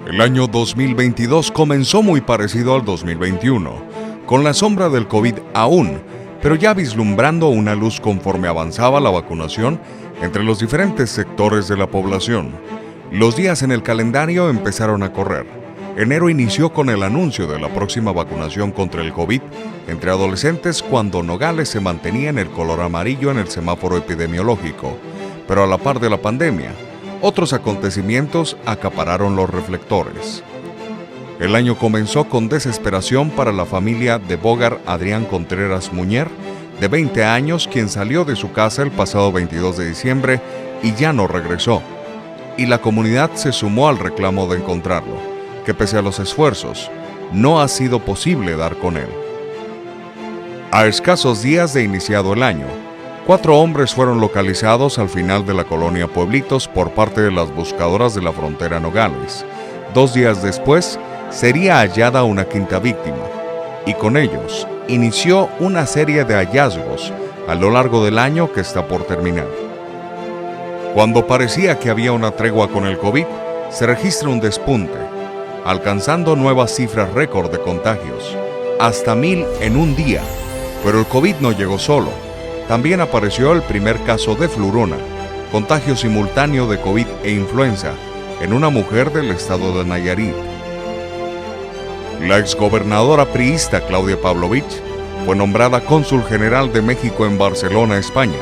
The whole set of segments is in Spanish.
El año 2022 comenzó muy parecido al 2021, con la sombra del COVID aún, pero ya vislumbrando una luz conforme avanzaba la vacunación entre los diferentes sectores de la población. Los días en el calendario empezaron a correr. Enero inició con el anuncio de la próxima vacunación contra el COVID entre adolescentes cuando Nogales se mantenía en el color amarillo en el semáforo epidemiológico, pero a la par de la pandemia, otros acontecimientos acapararon los reflectores. El año comenzó con desesperación para la familia de Bogar Adrián Contreras Muñer, de 20 años, quien salió de su casa el pasado 22 de diciembre y ya no regresó. Y la comunidad se sumó al reclamo de encontrarlo, que pese a los esfuerzos, no ha sido posible dar con él. A escasos días de iniciado el año, 4 hombres fueron localizados al final de la colonia Pueblitos por parte de las buscadoras de la frontera Nogales. 2 días después, sería hallada una quinta víctima, y con ellos inició una serie de hallazgos a lo largo del año que está por terminar. Cuando parecía que había una tregua con el COVID, se registra un despunte, alcanzando nuevas cifras récord de contagios, hasta 1000 en un día. Pero el COVID no llegó solo. También apareció el primer caso de flurona, contagio simultáneo de COVID e influenza, en una mujer del estado de Nayarit. La exgobernadora priista Claudia Pavlovich fue nombrada cónsul general de México en Barcelona, España,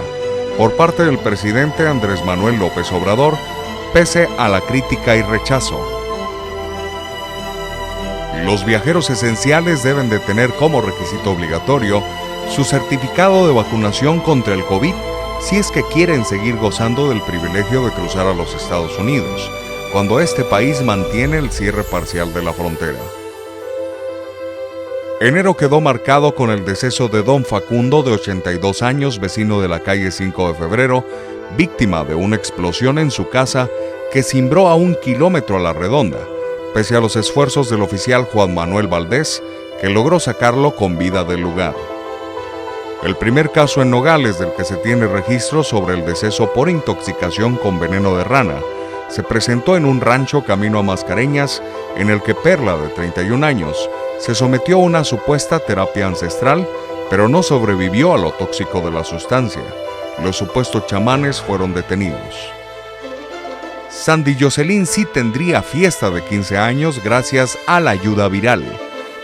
por parte del presidente Andrés Manuel López Obrador, pese a la crítica y rechazo. Los viajeros esenciales deben de tener como requisito obligatorio su certificado de vacunación contra el COVID si es que quieren seguir gozando del privilegio de cruzar a los Estados Unidos, cuando este país mantiene el cierre parcial de la frontera. Enero quedó marcado con el deceso de don Facundo, de 82 años, vecino de la calle 5 de Febrero, víctima de una explosión en su casa que cimbró a 1 kilómetro a la redonda, pese a los esfuerzos del oficial Juan Manuel Valdés, que logró sacarlo con vida del lugar. El primer caso en Nogales del que se tiene registro sobre el deceso por intoxicación con veneno de rana se presentó en un rancho camino a Mascareñas, en el que Perla, de 31 años, se sometió a una supuesta terapia ancestral, pero no sobrevivió a lo tóxico de la sustancia. Los supuestos chamanes fueron detenidos. Sandy Jocelyn sí tendría fiesta de 15 años gracias a la ayuda viral.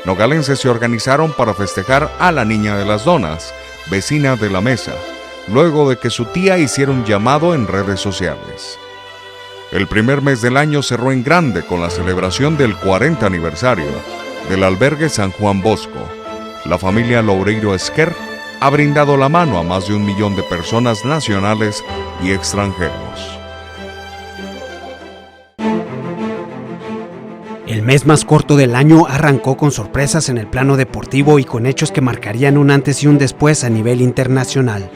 Nogalenses se organizaron para festejar a la niña de las donas, vecina de la mesa, luego de que su tía hiciera un llamado en redes sociales. El primer mes del año cerró en grande con la celebración del 40 aniversario del albergue San Juan Bosco. La familia Loureiro Esquer ha brindado la mano a más de 1 millón de personas nacionales y extranjeros. El mes más corto del año arrancó con sorpresas en el plano deportivo y con hechos que marcarían un antes y un después a nivel internacional.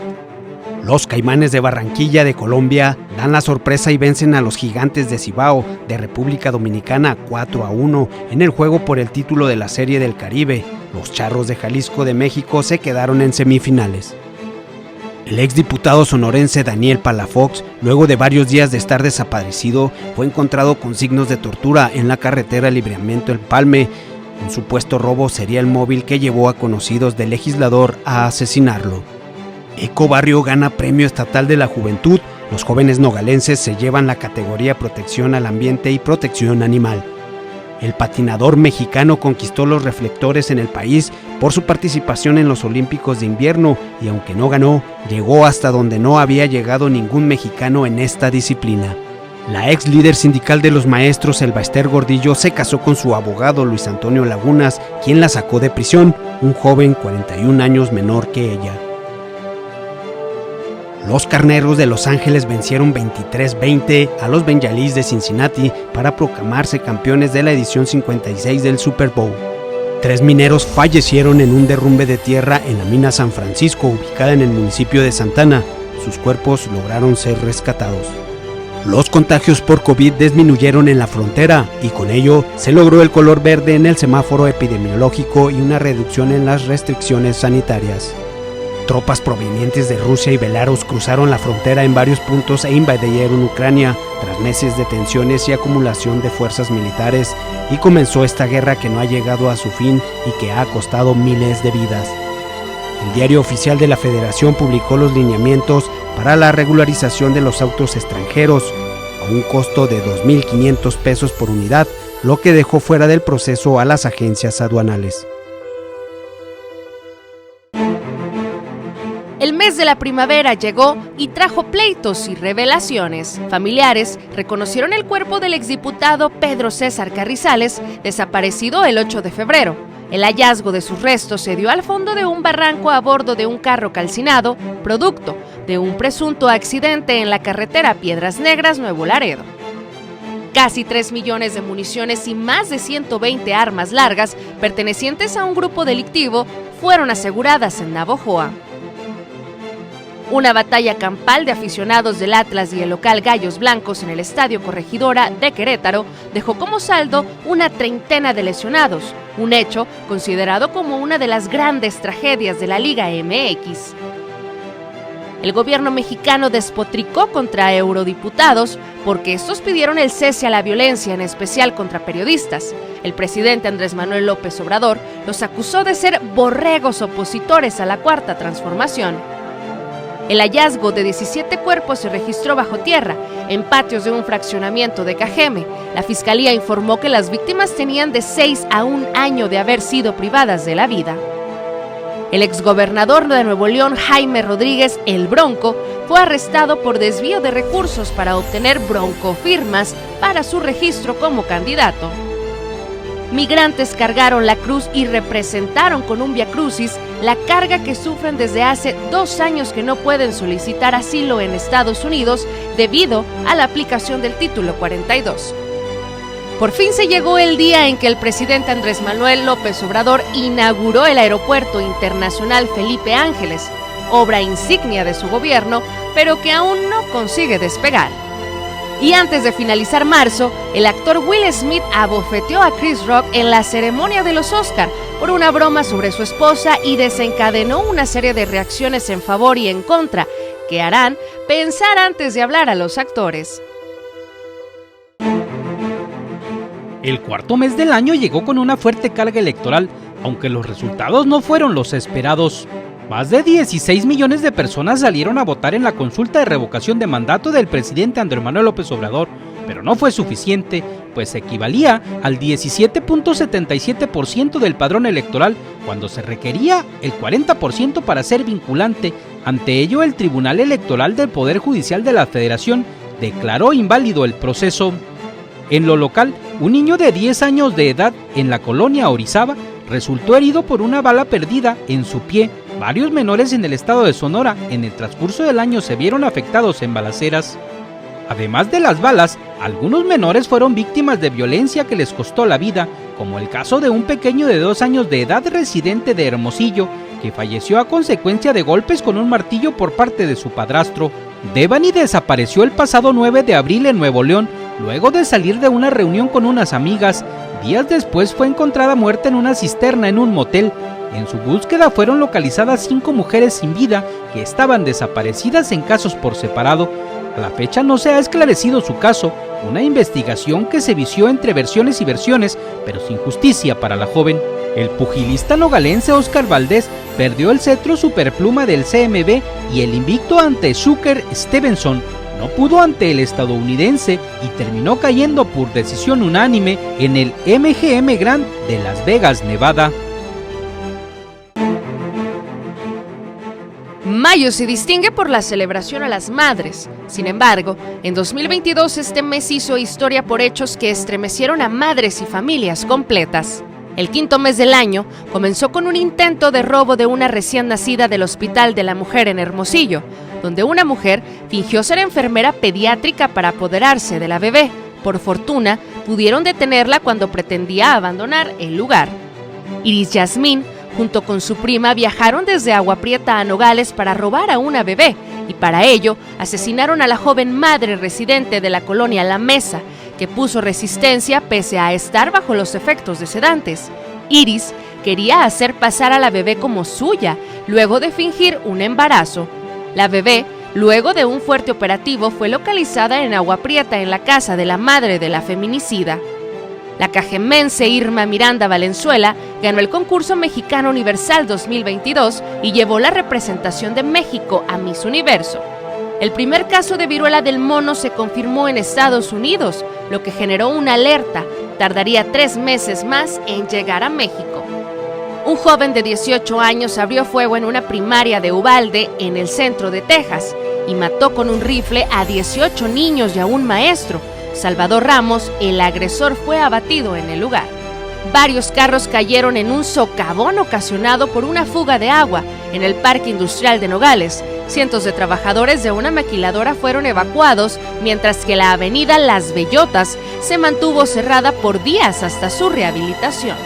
Los Caimanes de Barranquilla, de Colombia, dan la sorpresa y vencen a los Gigantes de Cibao, de República Dominicana, 4-1 en el juego por el título de la Serie del Caribe. Los Charros de Jalisco de México se quedaron en semifinales. El exdiputado sonorense Daniel Palafox, luego de varios días de estar desaparecido, fue encontrado con signos de tortura en la carretera Libramiento El Palme. Un supuesto robo sería el móvil que llevó a conocidos del legislador a asesinarlo. Ecobarrio gana Premio Estatal de la Juventud. Los jóvenes nogalenses se llevan la categoría Protección al Ambiente y Protección Animal. El patinador mexicano conquistó los reflectores en el país por su participación en los Olímpicos de Invierno y aunque no ganó, llegó hasta donde no había llegado ningún mexicano en esta disciplina. La ex líder sindical de los maestros, Elba Ester Gordillo, se casó con su abogado Luis Antonio Lagunas, quien la sacó de prisión, un joven 41 años menor que ella. Los Carneros de Los Ángeles vencieron 23-20 a los Bengalíes de Cincinnati para proclamarse campeones de la edición 56 del Super Bowl. 3 mineros fallecieron en un derrumbe de tierra en la mina San Francisco, ubicada en el municipio de Santana. Sus cuerpos lograron ser rescatados. Los contagios por COVID disminuyeron en la frontera y con ello se logró el color verde en el semáforo epidemiológico y una reducción en las restricciones sanitarias. Tropas provenientes de Rusia y Belarus cruzaron la frontera en varios puntos e invadieron Ucrania tras meses de tensiones y acumulación de fuerzas militares, y comenzó esta guerra que no ha llegado a su fin y que ha costado miles de vidas. El Diario Oficial de la Federación publicó los lineamientos para la regularización de los autos extranjeros a un costo de 2.500 pesos por unidad, lo que dejó fuera del proceso a las agencias aduanales. El mes de la primavera llegó y trajo pleitos y revelaciones. Familiares reconocieron el cuerpo del exdiputado Pedro César Carrizales, desaparecido el 8 de febrero. El hallazgo de sus restos se dio al fondo de un barranco a bordo de un carro calcinado, producto de un presunto accidente en la carretera Piedras Negras, Nuevo Laredo. Casi 3 millones de municiones y más de 120 armas largas pertenecientes a un grupo delictivo fueron aseguradas en Navojoa. Una batalla campal de aficionados del Atlas y el local Gallos Blancos en el Estadio Corregidora de Querétaro dejó como saldo una treintena de lesionados, un hecho considerado como una de las grandes tragedias de la Liga MX. El gobierno mexicano despotricó contra eurodiputados porque estos pidieron el cese a la violencia, en especial contra periodistas. El presidente Andrés Manuel López Obrador los acusó de ser borregos opositores a la Cuarta Transformación. El hallazgo de 17 cuerpos se registró bajo tierra, en patios de un fraccionamiento de Cajeme. La fiscalía informó que las víctimas tenían de 6 a 1 año de haber sido privadas de la vida. El exgobernador de Nuevo León, Jaime Rodríguez, el Bronco, fue arrestado por desvío de recursos para obtener broncofirmas para su registro como candidato. Migrantes cargaron la cruz y representaron con un viacrucis la carga que sufren desde hace 2 años que no pueden solicitar asilo en Estados Unidos debido a la aplicación del Título 42. Por fin se llegó el día en que el presidente Andrés Manuel López Obrador inauguró el Aeropuerto Internacional Felipe Ángeles, obra insignia de su gobierno, pero que aún no consigue despegar. Y antes de finalizar marzo, el actor Will Smith abofeteó a Chris Rock en la ceremonia de los Oscar por una broma sobre su esposa y desencadenó una serie de reacciones en favor y en contra que harán pensar antes de hablar a los actores. El cuarto mes del año llegó con una fuerte carga electoral, aunque los resultados no fueron los esperados. Más de 16 millones de personas salieron a votar en la consulta de revocación de mandato del presidente Andrés Manuel López Obrador, pero no fue suficiente, pues equivalía al 17.77% del padrón electoral, cuando se requería el 40% para ser vinculante. Ante ello, el Tribunal Electoral del Poder Judicial de la Federación declaró inválido el proceso. En lo local, un niño de 10 años de edad en la colonia Orizaba resultó herido por una bala perdida en su pie. Varios menores en el estado de Sonora en el transcurso del año se vieron afectados en balaceras. Además de las balas, algunos menores fueron víctimas de violencia que les costó la vida, como el caso de un pequeño de 2 años de edad residente de Hermosillo, que falleció a consecuencia de golpes con un martillo por parte de su padrastro. Devani desapareció el pasado 9 de abril en Nuevo León, luego de salir de una reunión con unas amigas. Días después fue encontrada muerta en una cisterna en un motel. En su búsqueda fueron localizadas 5 mujeres sin vida que estaban desaparecidas en casos por separado. A la fecha no se ha esclarecido su caso, una investigación que se vició entre versiones y versiones, pero sin justicia para la joven. El pugilista nogalense Oscar Valdés perdió el cetro superpluma del CMB y el invicto ante Shooker Stevenson no pudo ante el estadounidense y terminó cayendo por decisión unánime en el MGM Grand de Las Vegas, Nevada. Mayo se distingue por la celebración a las madres. Sin embargo, en 2022 este mes hizo historia por hechos que estremecieron a madres y familias completas. El quinto mes del año comenzó con un intento de robo de una recién nacida del Hospital de la Mujer en Hermosillo, donde una mujer fingió ser enfermera pediátrica para apoderarse de la bebé. Por fortuna, pudieron detenerla cuando pretendía abandonar el lugar. Iris Yasmín, junto con su prima, viajaron desde Agua Prieta a Nogales para robar a una bebé, y para ello asesinaron a la joven madre residente de la colonia La Mesa, que puso resistencia pese a estar bajo los efectos de sedantes. Iris quería hacer pasar a la bebé como suya, luego de fingir un embarazo. La bebé, luego de un fuerte operativo, fue localizada en Agua Prieta en la casa de la madre de la feminicida. La cajemense Irma Miranda Valenzuela ganó el concurso Mexicano Universal 2022 y llevó la representación de México a Miss Universo. El primer caso de viruela del mono se confirmó en Estados Unidos, lo que generó una alerta. Tardaría 3 meses más en llegar a México. Un joven de 18 años abrió fuego en una primaria de Uvalde, en el centro de Texas, y mató con un rifle a 18 niños y a un maestro. Salvador Ramos, el agresor, fue abatido en el lugar. Varios carros cayeron en un socavón ocasionado por una fuga de agua en el Parque Industrial de Nogales. Cientos de trabajadores de una maquiladora fueron evacuados, mientras que la avenida Las Bellotas se mantuvo cerrada por días hasta su rehabilitación.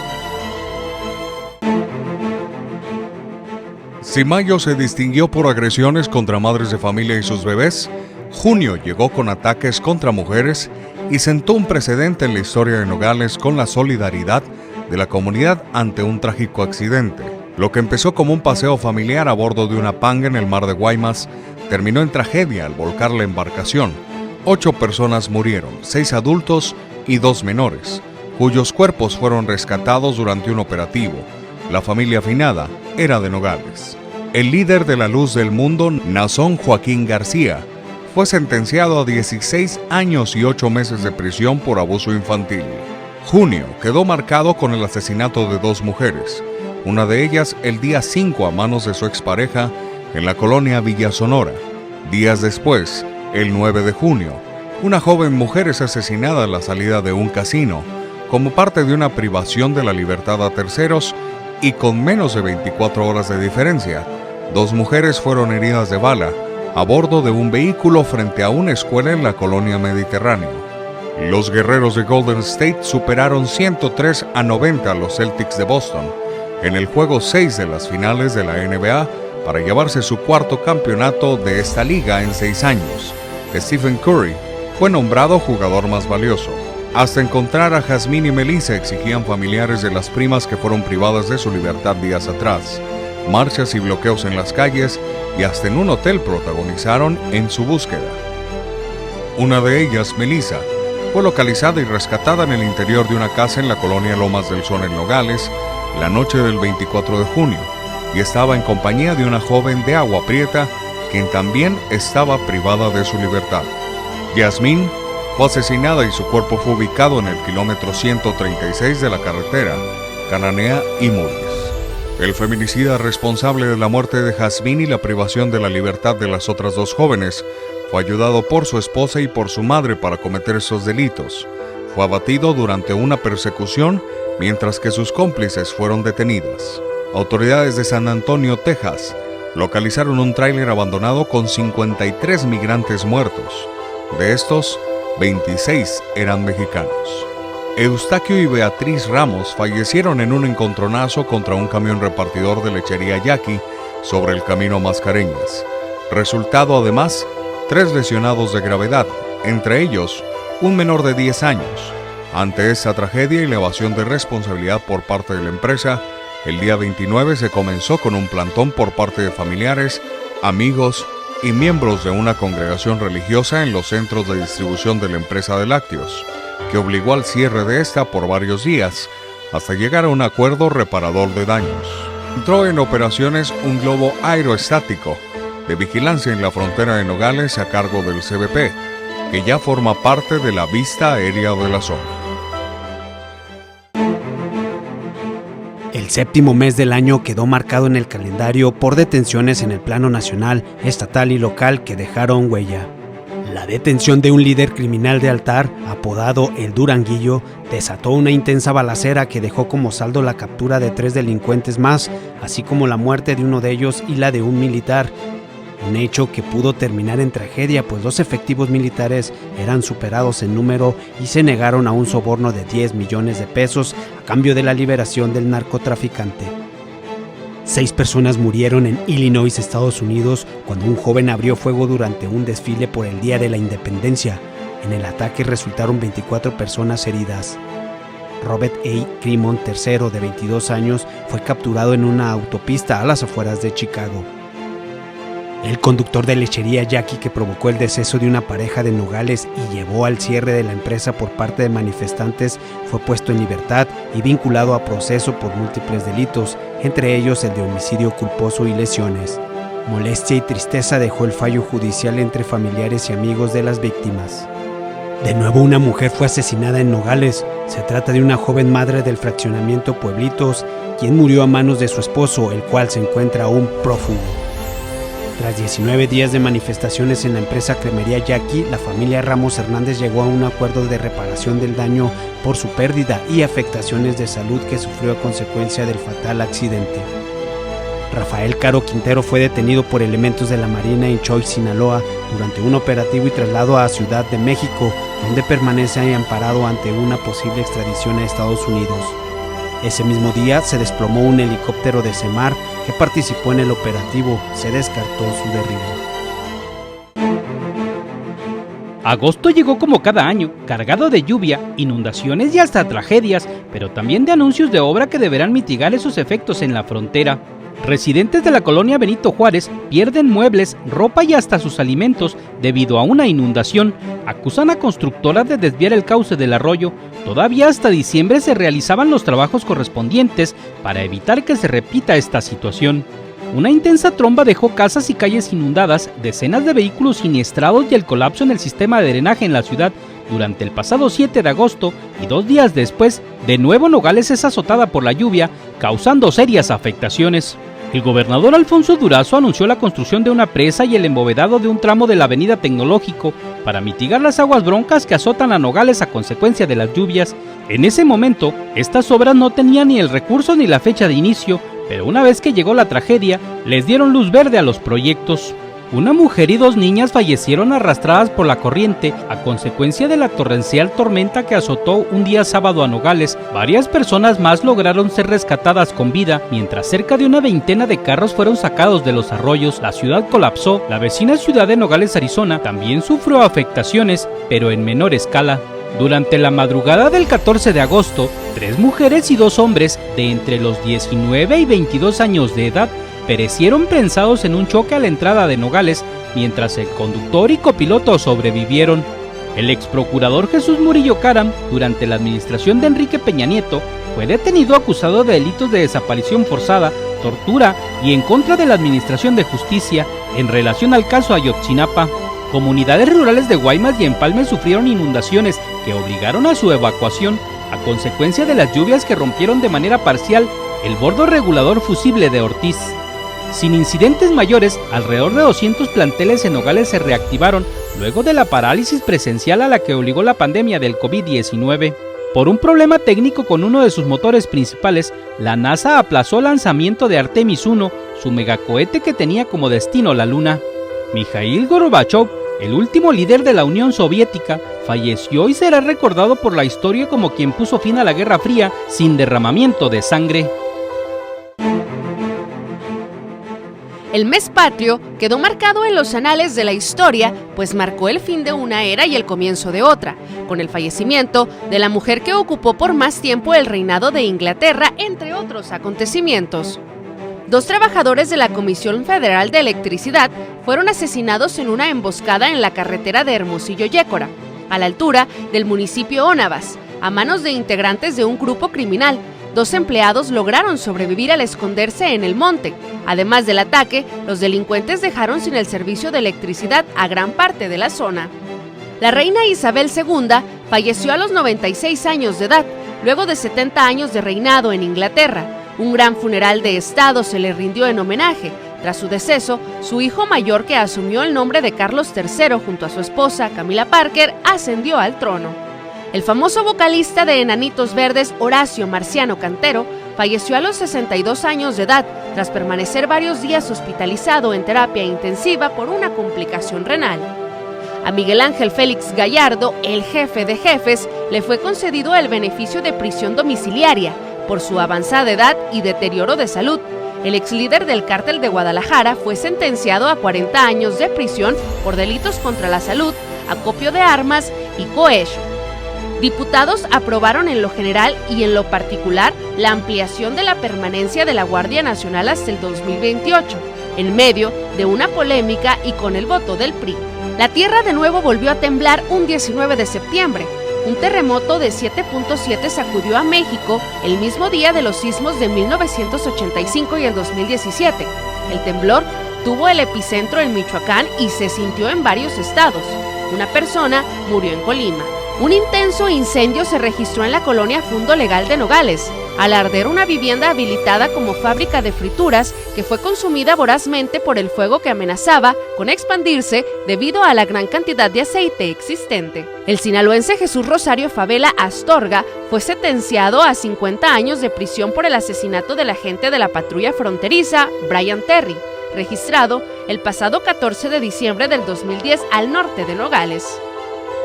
Si mayo se distinguió por agresiones contra madres de familia y sus bebés, junio llegó con ataques contra mujeres y sentó un precedente en la historia de Nogales con la solidaridad de la comunidad ante un trágico accidente. Lo que empezó como un paseo familiar a bordo de una panga en el mar de Guaymas terminó en tragedia al volcar la embarcación. 8 personas murieron, 6 adultos y 2 menores, cuyos cuerpos fueron rescatados durante un operativo. La familia finada era de Nogales. El líder de la Luz del Mundo, Nazón Joaquín García, fue sentenciado a 16 años y 8 meses de prisión por abuso infantil. Junio quedó marcado con el asesinato de 2 mujeres, una de ellas el día 5 a manos de su expareja en la colonia Villa Sonora. Días después, el 9 de junio, una joven mujer es asesinada a la salida de un casino, como parte de una privación de la libertad a terceros, y con menos de 24 horas de diferencia, 2 mujeres fueron heridas de bala a bordo de un vehículo frente a una escuela en la colonia Mediterráneo. Los guerreros de Golden State superaron 103-90 a los Celtics de Boston en el juego 6 de las finales de la NBA para llevarse su 4º campeonato de esta liga en 6 años. Stephen Curry fue nombrado jugador más valioso. Hasta encontrar a Jazmín y Melissa exigían familiares de las primas que fueron privadas de su libertad días atrás. Marchas y bloqueos en las calles y hasta en un hotel protagonizaron en su búsqueda. Una de ellas, Melissa, fue localizada y rescatada en el interior de una casa en la colonia Lomas del Sol en Nogales la noche del 24 de junio y estaba en compañía de una joven de Agua Prieta, quien también estaba privada de su libertad. Yasmín fue asesinada y su cuerpo fue ubicado en el kilómetro 136 de la carretera Cananea y Muris. El feminicida responsable de la muerte de Jazmín y la privación de la libertad de las otras 2 jóvenes fue ayudado por su esposa y por su madre para cometer esos delitos. Fue abatido durante una persecución mientras que sus cómplices fueron detenidas. Autoridades de San Antonio, Texas, localizaron un tráiler abandonado con 53 migrantes muertos. De estos, 26 eran mexicanos. Eustaquio y Beatriz Ramos fallecieron en un encontronazo contra un camión repartidor de lechería Yaqui sobre el camino Mascareñas. Resultado además, 3 lesionados de gravedad, entre ellos un menor de 10 años. Ante esta tragedia y la evasión de responsabilidad por parte de la empresa, el día 29 se comenzó con un plantón por parte de familiares, amigos y miembros de una congregación religiosa en los centros de distribución de la empresa de lácteos, que obligó al cierre de esta por varios días, hasta llegar a un acuerdo reparador de daños. Entró en operaciones un globo aeroestático de vigilancia en la frontera de Nogales a cargo del CBP, que ya forma parte de la vista aérea de la zona. El 7º mes del año quedó marcado en el calendario por detenciones en el plano nacional, estatal y local que dejaron huella. La detención de un líder criminal de altar, apodado El Duranguillo, desató una intensa balacera que dejó como saldo la captura de 3 delincuentes más, así como la muerte de uno de ellos y la de un militar. Un hecho que pudo terminar en tragedia, pues 2 efectivos militares eran superados en número y se negaron a un soborno de 10 millones de pesos a cambio de la liberación del narcotraficante. 6 personas murieron en Illinois, Estados Unidos, cuando un joven abrió fuego durante un desfile por el Día de la Independencia. En el ataque resultaron 24 personas heridas. Robert A. Cremon III, de 22 años, fue capturado en una autopista a las afueras de Chicago. El conductor de lechería Jackie, que provocó el deceso de una pareja de Nogales y llevó al cierre de la empresa por parte de manifestantes, fue puesto en libertad y vinculado a proceso por múltiples delitos, entre ellos el de homicidio culposo y lesiones. Molestia y tristeza dejó el fallo judicial entre familiares y amigos de las víctimas. De nuevo, una mujer fue asesinada en Nogales. Se trata de una joven madre del fraccionamiento Pueblitos, quien murió a manos de su esposo, el cual se encuentra aún prófugo. Tras 19 días de manifestaciones en la empresa Cremería Jackie, la familia Ramos Hernández llegó a un acuerdo de reparación del daño por su pérdida y afectaciones de salud que sufrió a consecuencia del fatal accidente. Rafael Caro Quintero fue detenido por elementos de la Marina en Choix, Sinaloa, durante un operativo y traslado a Ciudad de México, donde permanece amparado ante una posible extradición a Estados Unidos. Ese mismo día se desplomó un helicóptero de Semar que participó en el operativo. Se descartó su derribo. Agosto llegó como cada año, cargado de lluvia, inundaciones y hasta tragedias, pero también de anuncios de obra que deberán mitigar esos efectos en la frontera. Residentes de la colonia Benito Juárez pierden muebles, ropa y hasta sus alimentos debido a una inundación. Acusan a constructoras de desviar el cauce del arroyo. Todavía hasta diciembre se realizaban los trabajos correspondientes para evitar que se repita esta situación. Una intensa tromba dejó casas y calles inundadas, decenas de vehículos siniestrados y el colapso en el sistema de drenaje en la ciudad durante el pasado 7 de agosto y 2 días después, de nuevo Nogales es azotada por la lluvia, causando serias afectaciones. El gobernador Alfonso Durazo anunció la construcción de una presa y el embovedado de un tramo de la avenida Tecnológico para mitigar las aguas broncas que azotan a Nogales a consecuencia de las lluvias. En ese momento, estas obras no tenían ni el recurso ni la fecha de inicio, pero una vez que llegó la tragedia, les dieron luz verde a los proyectos. Una mujer y 2 niñas fallecieron arrastradas por la corriente a consecuencia de la torrencial tormenta que azotó un día sábado a Nogales. Varias personas más lograron ser rescatadas con vida, mientras cerca de una veintena de carros fueron sacados de los arroyos. La ciudad colapsó. La vecina ciudad de Nogales, Arizona, también sufrió afectaciones, pero en menor escala. Durante la madrugada del 14 de agosto, 3 mujeres y 2 hombres de entre los 19 y 22 años de edad perecieron prensados en un choque a la entrada de Nogales, mientras el conductor y copiloto sobrevivieron. El exprocurador Jesús Murillo Caram, durante la administración de Enrique Peña Nieto, fue detenido acusado de delitos de desaparición forzada, tortura y en contra de la administración de justicia en relación al caso Ayotzinapa. Comunidades rurales de Guaymas y Empalme sufrieron inundaciones que obligaron a su evacuación a consecuencia de las lluvias que rompieron de manera parcial el bordo regulador fusible de Ortiz. Sin incidentes mayores, alrededor de 200 planteles en Nogales se reactivaron luego de la parálisis presencial a la que obligó la pandemia del COVID-19. Por un problema técnico con uno de sus motores principales, la NASA aplazó el lanzamiento de Artemis 1, su megacohete que tenía como destino la Luna. Mikhail Gorbachev, el último líder de la Unión Soviética, falleció y será recordado por la historia como quien puso fin a la Guerra Fría sin derramamiento de sangre. El mes patrio quedó marcado en los anales de la historia, pues marcó el fin de una era y el comienzo de otra, con el fallecimiento de la mujer que ocupó por más tiempo el reinado de Inglaterra, entre otros acontecimientos. 2 trabajadores de la Comisión Federal de Electricidad fueron asesinados en una emboscada en la carretera de Hermosillo-Yécora, a la altura del municipio Onabas, a manos de integrantes de un grupo criminal. 2 empleados lograron sobrevivir al esconderse en el monte. Además del ataque, los delincuentes dejaron sin el servicio de electricidad a gran parte de la zona. La reina Isabel II falleció a los 96 años de edad, luego de 70 años de reinado en Inglaterra. Un gran funeral de Estado se le rindió en homenaje. Tras su deceso, su hijo mayor, que asumió el nombre de Carlos III junto a su esposa Camila Parker, ascendió al trono. El famoso vocalista de Enanitos Verdes, Horacio Marciano Cantero, falleció a los 62 años de edad tras permanecer varios días hospitalizado en terapia intensiva por una complicación renal. A Miguel Ángel Félix Gallardo, el jefe de jefes, le fue concedido el beneficio de prisión domiciliaria por su avanzada edad y deterioro de salud. El ex líder del cártel de Guadalajara fue sentenciado a 40 años de prisión por delitos contra la salud, acopio de armas y cohecho. Diputados aprobaron en lo general y en lo particular la ampliación de la permanencia de la Guardia Nacional hasta el 2028, en medio de una polémica y con el voto del PRI. La tierra de nuevo volvió a temblar un 19 de septiembre. Un terremoto de 7.7 sacudió a México el mismo día de los sismos de 1985 y el 2017. El temblor tuvo el epicentro en Michoacán y se sintió en varios estados. Una persona murió en Colima. Un intenso incendio se registró en la colonia Fundo Legal de Nogales, al arder una vivienda habilitada como fábrica de frituras que fue consumida vorazmente por el fuego que amenazaba con expandirse debido a la gran cantidad de aceite existente. El sinaloense Jesús Rosario Favela Astorga fue sentenciado a 50 años de prisión por el asesinato del agente de la patrulla fronteriza, Brian Terry, registrado el pasado 14 de diciembre del 2010 al norte de Nogales.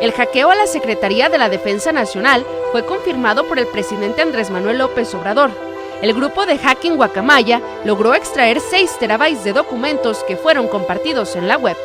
El hackeo a la Secretaría de la Defensa Nacional fue confirmado por el presidente Andrés Manuel López Obrador. El grupo de Hacking Guacamaya logró extraer 6 terabytes de documentos que fueron compartidos en la web.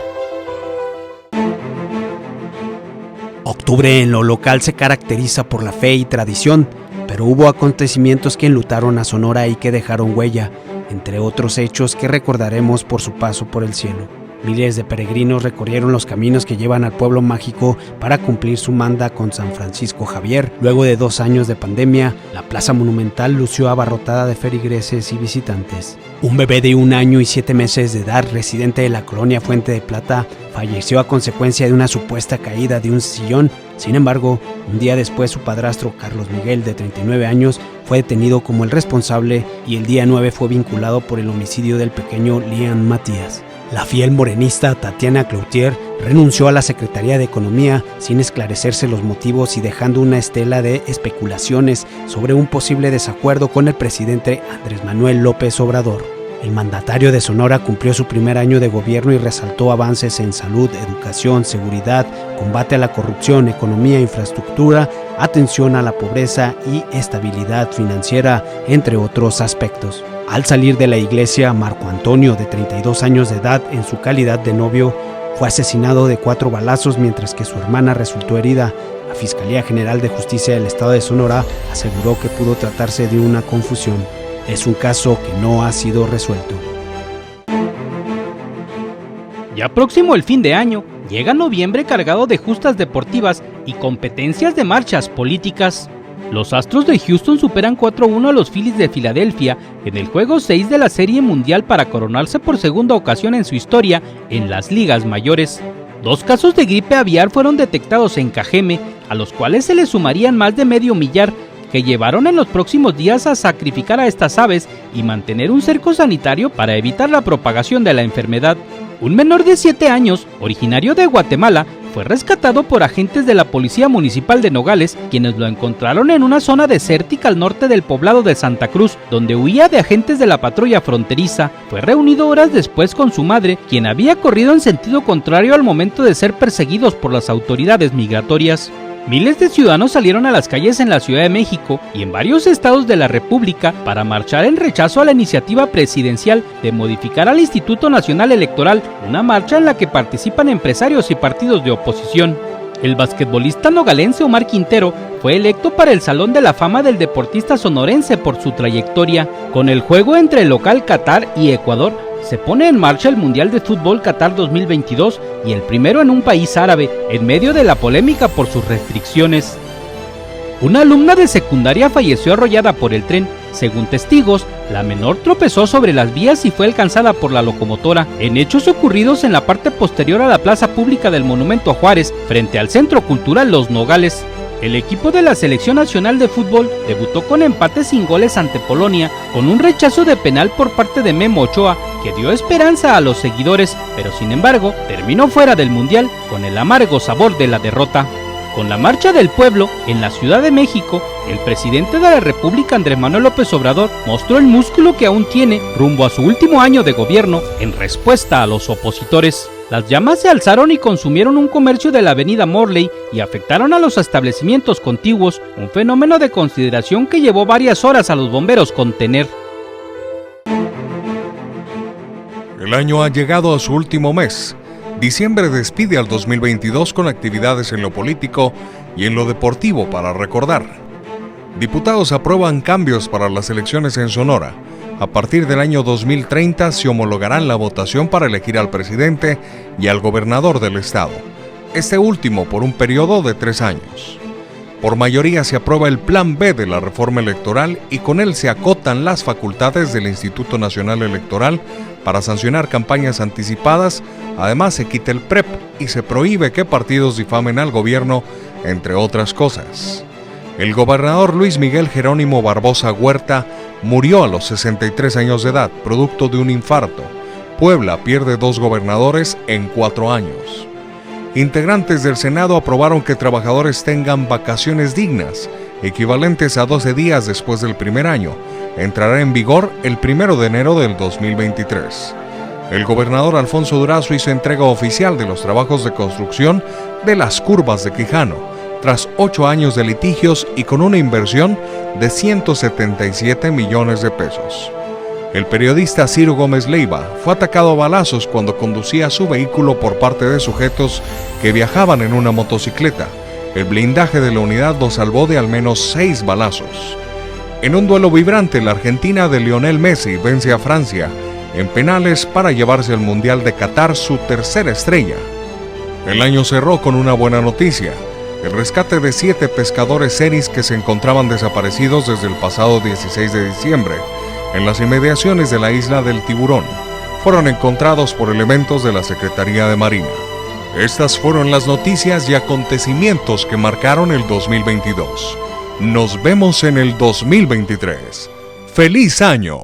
Octubre en lo local se caracteriza por la fe y tradición, pero hubo acontecimientos que enlutaron a Sonora y que dejaron huella, entre otros hechos que recordaremos por su paso por el cielo. Miles de peregrinos recorrieron los caminos que llevan al pueblo mágico para cumplir su manda con San Francisco Javier. Luego de 2 años de pandemia, la plaza monumental lució abarrotada de feligreses y visitantes. Un bebé de 1 año y 7 meses de edad, residente de la colonia Fuente de Plata, falleció a consecuencia de una supuesta caída de un sillón. Sin embargo, un día después su padrastro, Carlos Miguel, de 39 años, fue detenido como el responsable y el día 9 fue vinculado por el homicidio del pequeño Liam Matías. La fiel morenista Tatiana Cloutier renunció a la Secretaría de Economía sin esclarecerse los motivos y dejando una estela de especulaciones sobre un posible desacuerdo con el presidente Andrés Manuel López Obrador. El mandatario de Sonora cumplió su primer año de gobierno y resaltó avances en salud, educación, seguridad, combate a la corrupción, economía, infraestructura, atención a la pobreza y estabilidad financiera, entre otros aspectos. Al salir de la iglesia, Marco Antonio, de 32 años de edad, en su calidad de novio, fue asesinado de 4 balazos mientras que su hermana resultó herida. La Fiscalía General de Justicia del Estado de Sonora aseguró que pudo tratarse de una confusión. Es un caso que no ha sido resuelto. Ya próximo el fin de año, llega noviembre cargado de justas deportivas y competencias de marchas políticas. Los Astros de Houston superan 4-1 a los Phillies de Filadelfia en el juego 6 de la Serie Mundial para coronarse por segunda ocasión en su historia en las ligas mayores. 2 casos de gripe aviar fueron detectados en Cajeme, a los cuales se le sumarían más de medio millar que llevaron en los próximos días a sacrificar a estas aves y mantener un cerco sanitario para evitar la propagación de la enfermedad. Un menor de 7 años, originario de Guatemala, fue rescatado por agentes de la Policía Municipal de Nogales, quienes lo encontraron en una zona desértica al norte del poblado de Santa Cruz, donde huía de agentes de la patrulla fronteriza. Fue reunido horas después con su madre, quien había corrido en sentido contrario al momento de ser perseguidos por las autoridades migratorias. Miles de ciudadanos salieron a las calles en la Ciudad de México y en varios estados de la República para marchar en rechazo a la iniciativa presidencial de modificar al Instituto Nacional Electoral, una marcha en la que participan empresarios y partidos de oposición. El basquetbolista nogalense Omar Quintero fue electo para el Salón de la Fama del deportista sonorense por su trayectoria. Con el juego entre el local Qatar y Ecuador, se pone en marcha el Mundial de Fútbol Qatar 2022 y el primero en un país árabe, en medio de la polémica por sus restricciones. Una alumna de secundaria falleció arrollada por el tren. Según testigos, la menor tropezó sobre las vías y fue alcanzada por la locomotora, en hechos ocurridos en la parte posterior a la plaza pública del Monumento a Juárez, frente al Centro Cultural Los Nogales. El equipo de la Selección Nacional de Fútbol debutó con empate sin goles ante Polonia, con un rechazo de penal por parte de Memo Ochoa, que dio esperanza a los seguidores, pero sin embargo terminó fuera del Mundial con el amargo sabor de la derrota. Con la Marcha del Pueblo en la Ciudad de México, el presidente de la República, Andrés Manuel López Obrador, mostró el músculo que aún tiene rumbo a su último año de gobierno en respuesta a los opositores. Las llamas se alzaron y consumieron un comercio de la avenida Morley y afectaron a los establecimientos contiguos, un fenómeno de consideración que llevó varias horas a los bomberos contener. El año ha llegado a su último mes. Diciembre despide al 2022 con actividades en lo político y en lo deportivo para recordar. Diputados aprueban cambios para las elecciones en Sonora. A partir del año 2030 se homologarán la votación para elegir al presidente y al gobernador del estado, este último por un periodo de 3 años. Por mayoría se aprueba el Plan B de la reforma electoral y con él se acotan las facultades del Instituto Nacional Electoral para sancionar campañas anticipadas. Además se quita el PREP y se prohíbe que partidos difamen al gobierno, entre otras cosas. El gobernador Luis Miguel Jerónimo Barbosa Huerta murió a los 63 años de edad, producto de un infarto. Puebla pierde 2 gobernadores en 4 años. Integrantes del Senado aprobaron que trabajadores tengan vacaciones dignas, equivalentes a 12 días después del primer año. Entrará en vigor el 1 de enero del 2023. El gobernador Alfonso Durazo hizo entrega oficial de los trabajos de construcción de las curvas de Quijano, tras 8 años de litigios y con una inversión de 177 millones de pesos. El periodista Ciro Gómez Leiva fue atacado a balazos cuando conducía su vehículo por parte de sujetos que viajaban en una motocicleta. El blindaje de la unidad lo salvó de al menos 6 balazos. En un duelo vibrante, la Argentina de Lionel Messi vence a Francia en penales para llevarse al Mundial de Qatar su tercera estrella. El año cerró con una buena noticia: el rescate de 7 pescadores seris que se encontraban desaparecidos desde el pasado 16 de diciembre en las inmediaciones de la isla del Tiburón. Fueron encontrados por elementos de la Secretaría de Marina. Estas fueron las noticias y acontecimientos que marcaron el 2022. Nos vemos en el 2023. ¡Feliz año!